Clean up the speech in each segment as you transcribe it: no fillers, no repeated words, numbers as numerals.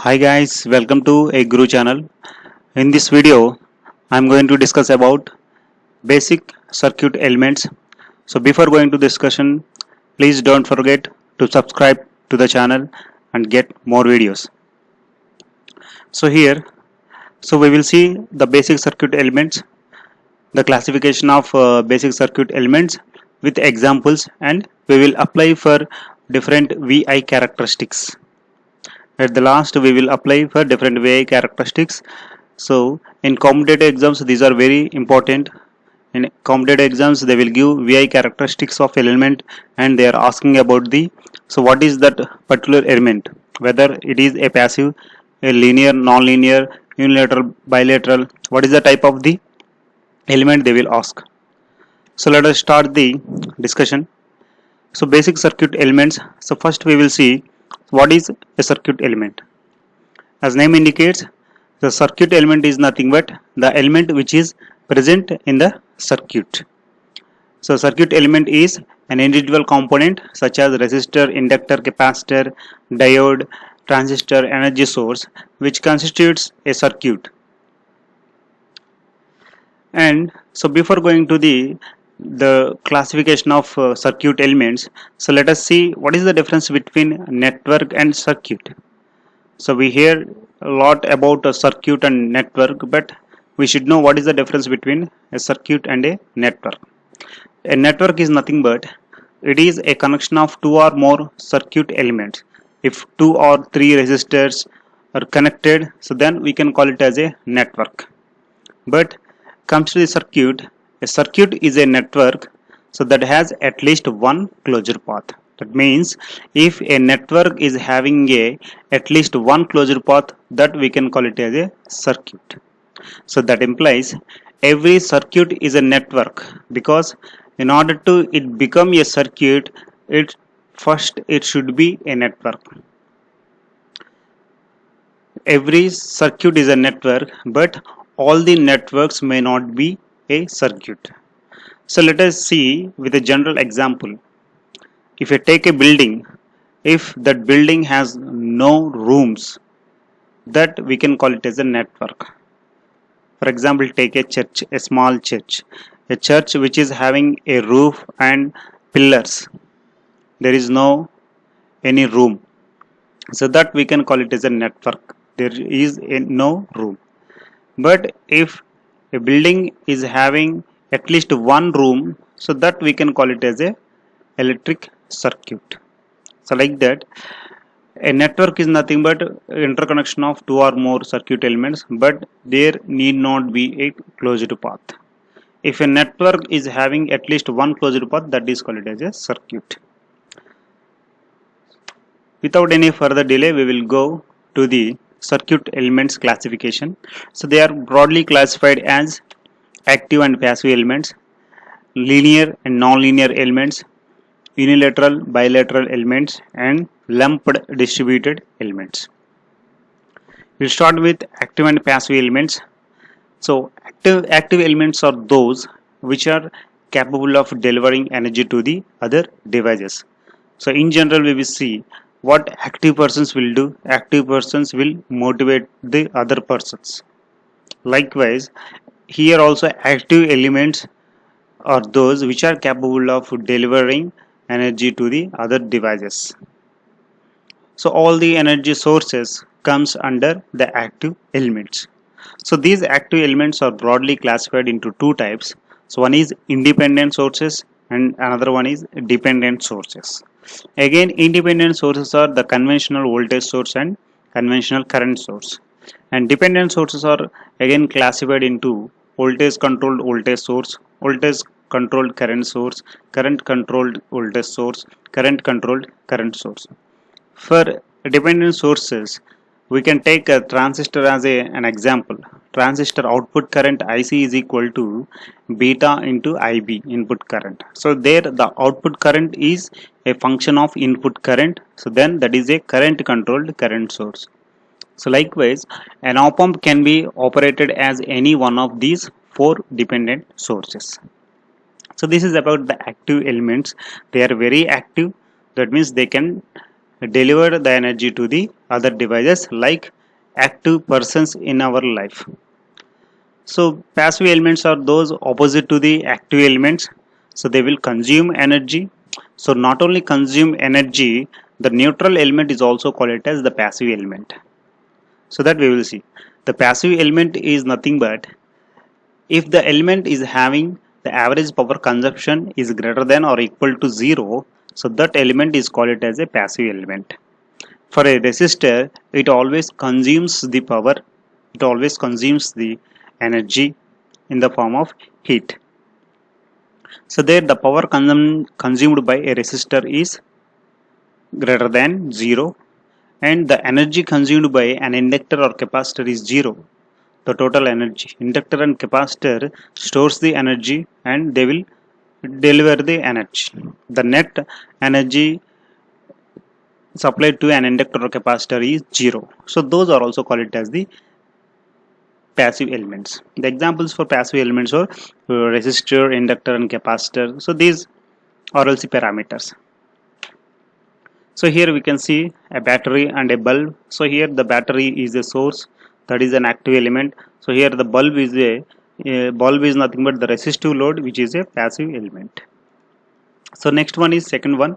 Hi guys, welcome to a Guru channel. In this video, I am going to discuss about basic circuit elements. So before going to discussion, please don't forget to subscribe to the channel and get more videos. So here, we will see the basic circuit elements, the classification of basic circuit elements with examples, and we will apply for different VI characteristics. At the last, we will apply for different VI characteristics. So in competitive exams, these are very important. In competitive exams, they will give VI characteristics of element, and they are asking about the what is that particular element, whether it is a passive, a linear, non-linear, unilateral, bilateral. What is the type of the element they will ask. So let us start the discussion. So basic circuit elements. So first we will see what is a circuit element. As name indicates, the circuit element is nothing but the element which is present in the circuit. So circuit element is an individual component such as resistor, inductor, capacitor, diode, transistor, energy source, which constitutes a circuit. And so before going to the classification of circuit elements, so let us see what is the difference between network and circuit. So we hear a lot about a circuit and network, but we should know what is the difference between a circuit and a network. A network is nothing but it is a connection of two or more circuit elements. If two or three resistors are connected, so then we can call it as a network. But comes to the circuit, a circuit is a network so that has at least one closure path. That means if a network is having at least one closure path, that we can call it as a circuit. So that implies every circuit is a network, because in order to it become a circuit, it should be a network. Every circuit is a network, but all the networks may not be a circuit. So let us see with a general example. If you take a building, if that building has no rooms, that we can call it as a network. For example, take a church, a small church, a church which is having a roof and pillars. There is no any room, so that we can call it as a network. There is no room. But if a building is having at least one room, so that we can call it as a electric circuit. So like that, a network is nothing but interconnection of two or more circuit elements, but there need not be a closed path. If a network is having at least one closed path, that is called as a circuit. Without any further delay, we will go to the circuit elements classification. So they are broadly classified as active and passive elements, linear and non-linear elements, unilateral, bilateral elements, and lumped distributed elements. We'll start with active and passive elements. So active elements are those which are capable of delivering energy to the other devices. So in general, we will see what active persons will do. Active persons will motivate the other persons. Likewise, here also active elements are those which are capable of delivering energy to the other devices. So all the energy sources comes under the active elements. So these active elements are broadly classified into two types. So one is independent sources and another one is dependent sources. Again, independent sources are the conventional voltage source and conventional current source. And dependent sources are again classified into voltage controlled voltage source, voltage controlled current source, current controlled voltage source, current controlled current source. For dependent sources, we can take a transistor as an example. Transistor output current IC is equal to beta into IB, input current. So there the output current is a function of input current. So then that is a current controlled current source. So likewise, an op-amp can be operated as any one of these four dependent sources. So this is about the active elements. They are very active. That means they can deliver the energy to the other devices, like active persons in our life. So passive elements are those opposite to the active elements. So they will consume energy. So not only consume energy, the neutral element is also called as the passive element. So that we will see. The passive element is nothing but if the element is having the average power consumption is greater than or equal to 0, so that element is called as a passive element. For a resistor, it always consumes the power, it always consumes the energy in the form of heat. So there the power consumed by a resistor is greater than 0 and the energy consumed by an inductor or capacitor is 0. The total energy. Inductor and capacitor stores the energy and they will deliver the energy. The net energy supplied to an inductor or capacitor is 0. So those are also called as the passive elements. The examples for passive elements are resistor, inductor and capacitor. So these are also parameters. So here we can see a battery and a bulb. So here the battery is a source, that is an active element. So here the bulb is nothing but the resistive load, which is a passive element. So next one is second one,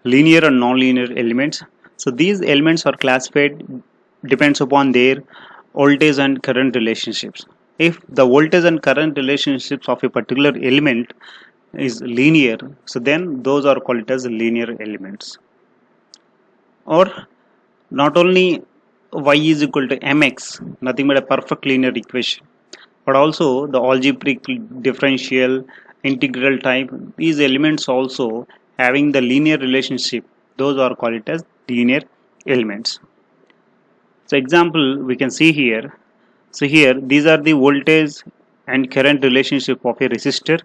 linear and non-linear elements. So these elements are classified depends upon their voltage and current relationships. If the voltage and current relationships of a particular element is linear, so then those are called as linear elements. Or not only y is equal to mx, nothing but a perfect linear equation, but also the algebraic differential integral type, these elements also having the linear relationship, those are called as linear elements. So example we can see here. So here these are the voltage and current relationship of a resistor.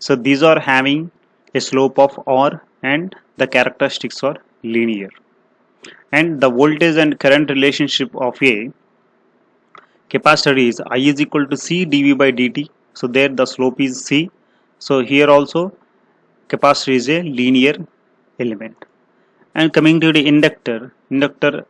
So these are having a slope of r and the characteristics are linear. And the voltage and current relationship of a capacitor is I is equal to C dV by dt. So there the slope is C. So here also capacitor is a linear element. And coming to the inductor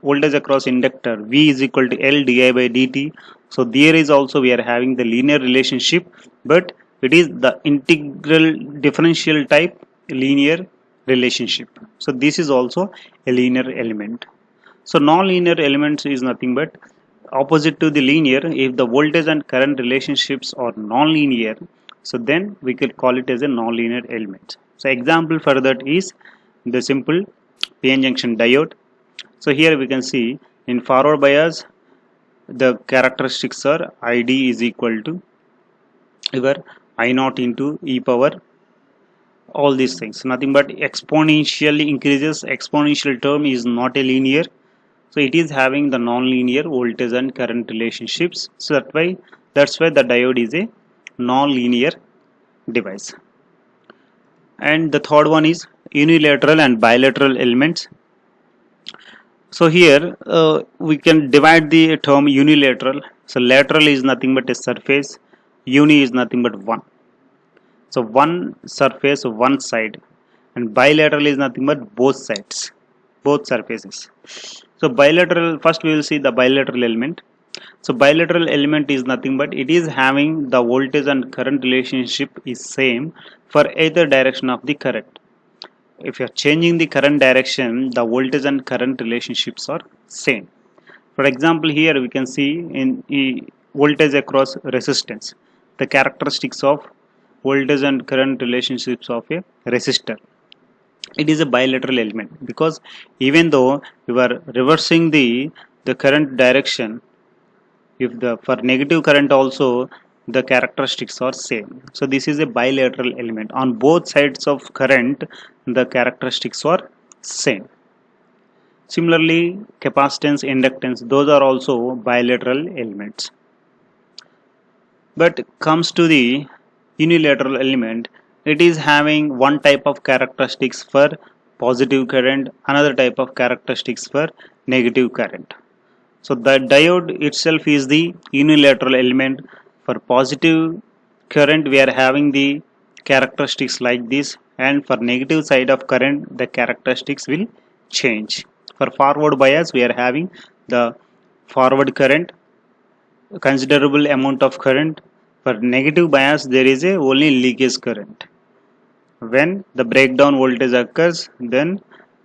voltage across inductor V is equal to L di by dt. So there is also we are having the linear relationship, but it is the integral differential type linear relationship. So this is also a linear element. So non-linear elements is nothing but opposite to the linear. If the voltage and current relationships are non-linear, so then we could call it as a non-linear element. So example for that is the simple PN junction diode. So here we can see in forward bias the characteristics are ID is equal to your I naught into e power all these things, nothing but exponentially increases. Exponential term is not a linear, so it is having the non-linear voltage and current relationships. So that's why the diode is a non-linear device. And the third one is unilateral and bilateral elements. So here we can divide the term unilateral. So lateral is nothing but a surface, uni is nothing but one. So one surface, one side, and bilateral is nothing but both sides, both surfaces. So bilateral, first we will see the bilateral element. So bilateral element is nothing but it is having the voltage and current relationship is same for either direction of the current. If you are changing the current direction, the voltage and current relationships are same. For example, here we can see in voltage across resistance, the characteristics of voltage and current relationships of a resistor. It is a bilateral element because even though you are reversing the current direction, if the for negative current also the characteristics are same. So this is a bilateral element. On both sides of current, the characteristics are same. Similarly, capacitance, inductance, those are also bilateral elements. But comes to the unilateral element, it is having one type of characteristics for positive current, another type of characteristics for negative current. So the diode itself is the unilateral element. For positive current we are having the characteristics like this, and for negative side of current the characteristics will change. For forward bias we are having the forward current, considerable amount of current. For negative bias, there is a only leakage current. When the breakdown voltage occurs, then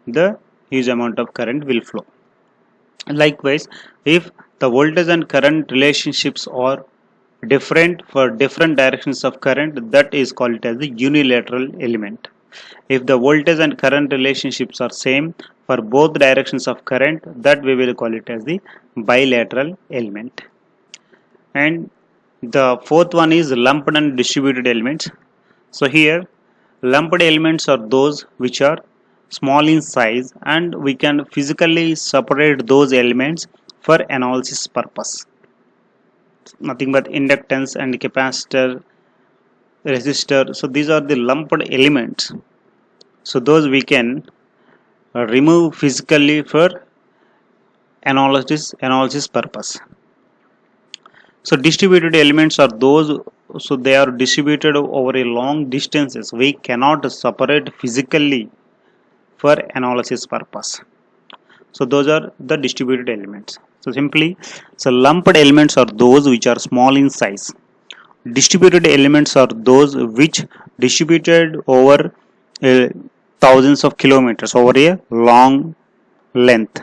the huge amount of current will flow. Likewise, if the voltage and current relationships are different for different directions of current, that is called as the unilateral element. If the voltage and current relationships are same for both directions of current, that we will call it as the bilateral element. And the fourth one is lumped and distributed elements. So here lumped elements are those which are small in size, and we can physically separate those elements for analysis purpose. Nothing but inductance and capacitor, resistor. So these are the lumped elements. So those we can remove physically for analysis purpose. So distributed elements are those, so they are distributed over a long distances. We cannot separate physically for analysis purpose. So those are the distributed elements. So simply, so lumped elements are those which are small in size. Distributed elements are those which distributed over thousands of kilometers over a long length.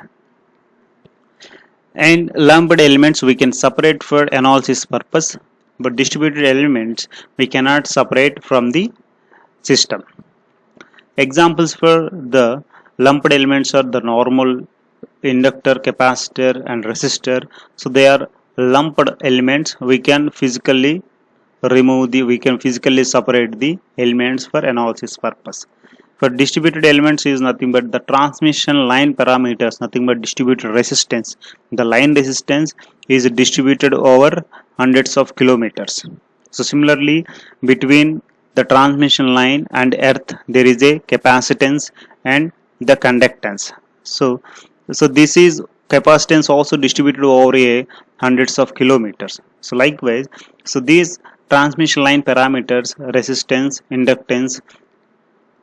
And lumped elements we can separate for analysis purpose, but distributed elements we cannot separate from the system. Examples for the lumped elements are the normal inductor, capacitor and resistor. So they are lumped elements. We can physically separate the elements for analysis purpose. For distributed elements is nothing but the transmission line parameters, nothing but distributed resistance. The line resistance is distributed over hundreds of kilometers. So similarly, between the transmission line and earth there is a capacitance and the conductance. So this is capacitance also distributed over a hundreds of kilometers. So likewise, so these transmission line parameters, resistance, inductance,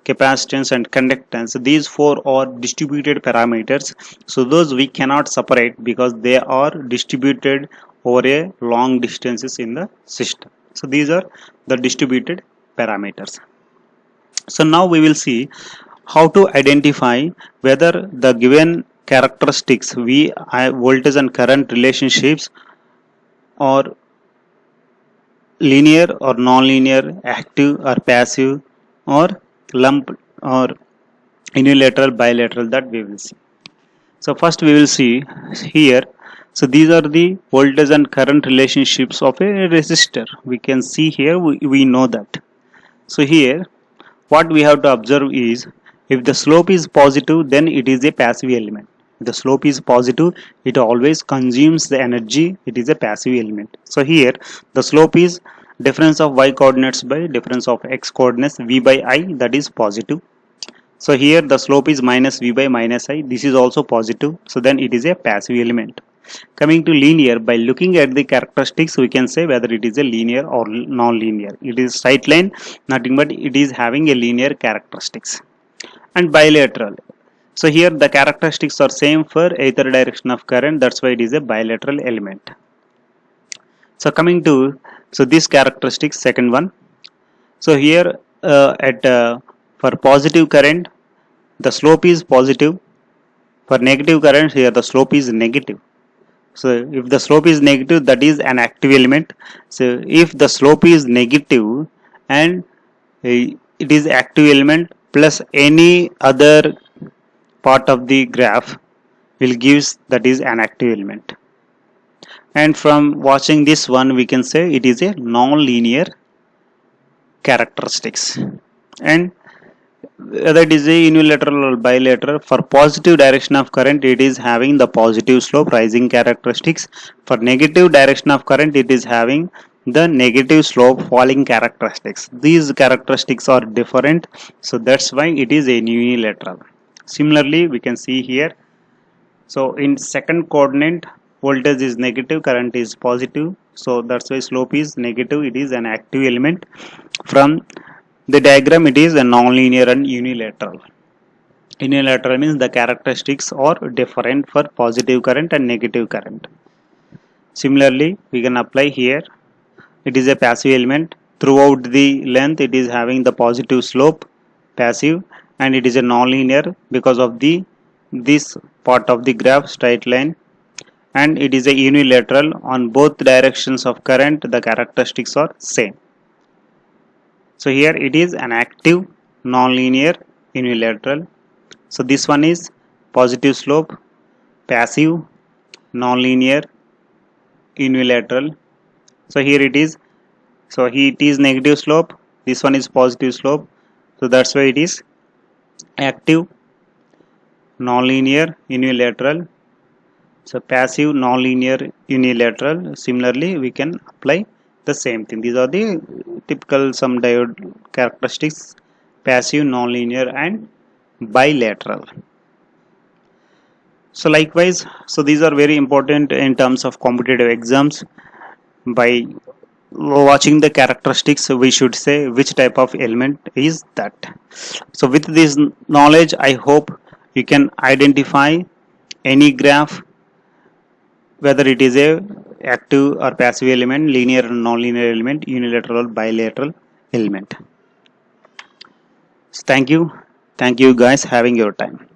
capacitance and conductance, these four are distributed parameters. So those we cannot separate because they are distributed over a long distances in the system. So these are the distributed parameters. So now we will see how to identify whether the given characteristics voltage and current relationships are linear or non-linear, active or passive, or lump or unilateral, bilateral, that we will see. So first we will see here. So these are the voltage and current relationships of a resistor. We can see here, we know that. So here what we have to observe is, if the slope is positive, then it is a passive element. If the slope is positive, it always consumes the energy, it is a passive element. So here the slope is difference of y coordinates by difference of x coordinates, v by I, that is positive. So here the slope is minus v by minus I, this is also positive. So then it is a passive element. Coming to linear, by looking at the characteristics we can say whether it is a linear or non-linear. It is straight line, nothing but it is having a linear characteristics. And bilateral, so here the characteristics are same for either direction of current, that's why it is a bilateral element. So coming to, so this characteristics, second one. So here for positive current the slope is positive, for negative current here the slope is negative. So if the slope is negative, that is an active element. So if the slope is negative and it is active element plus any other part of the graph will gives that is an active element. And from watching this one we can say it is a non-linear characteristics. And whether it is a unilateral or bilateral, for positive direction of current it is having the positive slope rising characteristics. For negative direction of current it is having the negative slope falling characteristics. These characteristics are different, so that's why it is a unilateral. Similarly we can see here, so in second coordinate voltage is negative, current is positive, so that's why slope is negative, it is an active element. From the diagram it is a non-linear and unilateral. Unilateral means the characteristics are different for positive current and negative current. Similarly, we can apply here. It is a passive element. Throughout the length, it is having the positive slope, passive, and it is a nonlinear because of the this part of the graph straight line, and it is a unilateral. On both directions of current, the characteristics are same. So here it is an active, nonlinear, unilateral. So this one is positive slope, passive, nonlinear, unilateral. So here it is. So it is negative slope. This one is positive slope. So that's why it is active, nonlinear, unilateral. So passive, nonlinear, unilateral. Similarly, we can apply the same thing. These are the typical some diode characteristics: passive, nonlinear, and bilateral. So likewise, so these are very important in terms of competitive exams. By watching the characteristics, we should say which type of element is that. So with this knowledge, I hope you can identify any graph, whether it is a active or passive element, linear or non-linear element, unilateral or bilateral element. So thank you guys having your time.